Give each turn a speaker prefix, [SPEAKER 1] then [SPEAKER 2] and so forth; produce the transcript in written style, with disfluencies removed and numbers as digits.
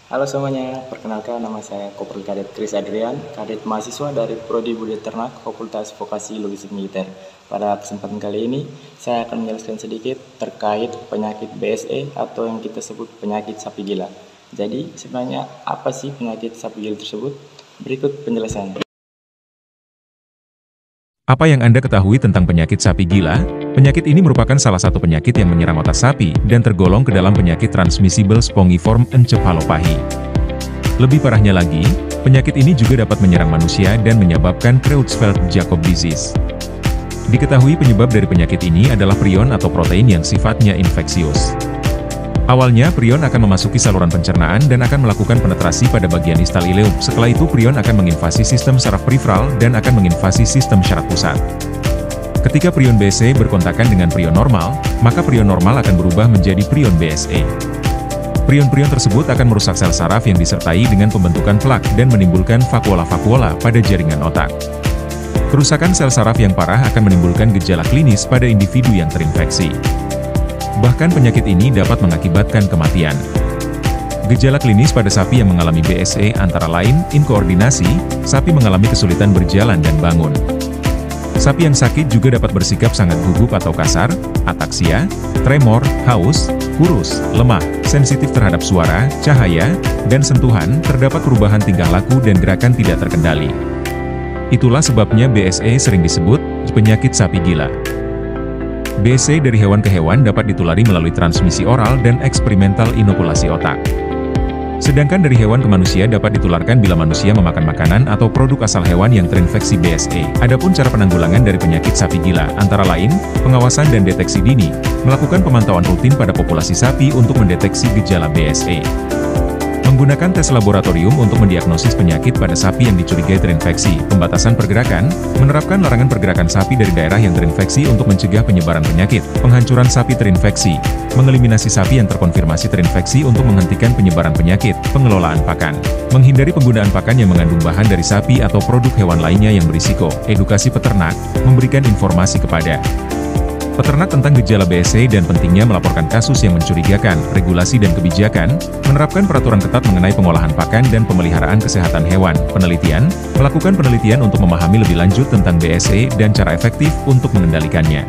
[SPEAKER 1] Halo semuanya, perkenalkan nama saya Kopral Kadet Kris Adrian, kadet mahasiswa dari Prodi Budaya Ternak Fakultas Vokasi Logistik Militer. Pada kesempatan kali ini, saya akan menjelaskan sedikit terkait penyakit BSE atau yang kita sebut penyakit sapi gila. Jadi, sebenarnya apa sih penyakit sapi gila tersebut? Berikut penjelasannya.
[SPEAKER 2] Apa yang Anda ketahui tentang penyakit sapi gila? Penyakit ini merupakan salah satu penyakit yang menyerang otak sapi dan tergolong ke dalam penyakit transmissible spongiform encephalopahy. Lebih parahnya lagi, penyakit ini juga dapat menyerang manusia dan menyebabkan Creutzfeldt-Jakob disease. Diketahui penyebab dari penyakit ini adalah prion atau protein yang sifatnya infeksius. Awalnya, prion akan memasuki saluran pencernaan dan akan melakukan penetrasi pada bagian istal ileum. Setelah itu, prion akan menginvasi sistem saraf peripheral dan akan menginvasi sistem syaraf pusat. Ketika prion BSE berkontakan dengan prion normal, maka prion normal akan berubah menjadi prion BSE. Prion-prion tersebut akan merusak sel saraf yang disertai dengan pembentukan plak dan menimbulkan vakuola-vakuola pada jaringan otak. Kerusakan sel saraf yang parah akan menimbulkan gejala klinis pada individu yang terinfeksi. Bahkan penyakit ini dapat mengakibatkan kematian. Gejala klinis pada sapi yang mengalami BSE antara lain, inkoordinasi, sapi mengalami kesulitan berjalan dan bangun. Sapi yang sakit juga dapat bersikap sangat gugup atau kasar, ataksia, tremor, haus, kurus, lemah, sensitif terhadap suara, cahaya, dan sentuhan, terdapat perubahan tingkah laku dan gerakan tidak terkendali. Itulah sebabnya BSE sering disebut penyakit sapi gila. BSE dari hewan ke hewan dapat ditulari melalui transmisi oral dan eksperimental inokulasi otak. Sedangkan dari hewan ke manusia dapat ditularkan bila manusia memakan makanan atau produk asal hewan yang terinfeksi BSE. Adapun cara penanggulangan dari penyakit sapi gila antara lain, pengawasan dan deteksi dini, melakukan pemantauan rutin pada populasi sapi untuk mendeteksi gejala BSE. Menggunakan tes laboratorium untuk mendiagnosis penyakit pada sapi yang dicurigai terinfeksi, pembatasan pergerakan, menerapkan larangan pergerakan sapi dari daerah yang terinfeksi untuk mencegah penyebaran penyakit, penghancuran sapi terinfeksi, mengeliminasi sapi yang terkonfirmasi terinfeksi untuk menghentikan penyebaran penyakit, pengelolaan pakan, menghindari penggunaan pakan yang mengandung bahan dari sapi atau produk hewan lainnya yang berisiko, edukasi peternak, memberikan informasi kepada peternak tentang gejala BSE dan pentingnya melaporkan kasus yang mencurigakan, regulasi dan kebijakan, menerapkan peraturan ketat mengenai pengolahan pakan dan pemeliharaan kesehatan hewan, penelitian, melakukan penelitian untuk memahami lebih lanjut tentang BSE dan cara efektif untuk mengendalikannya.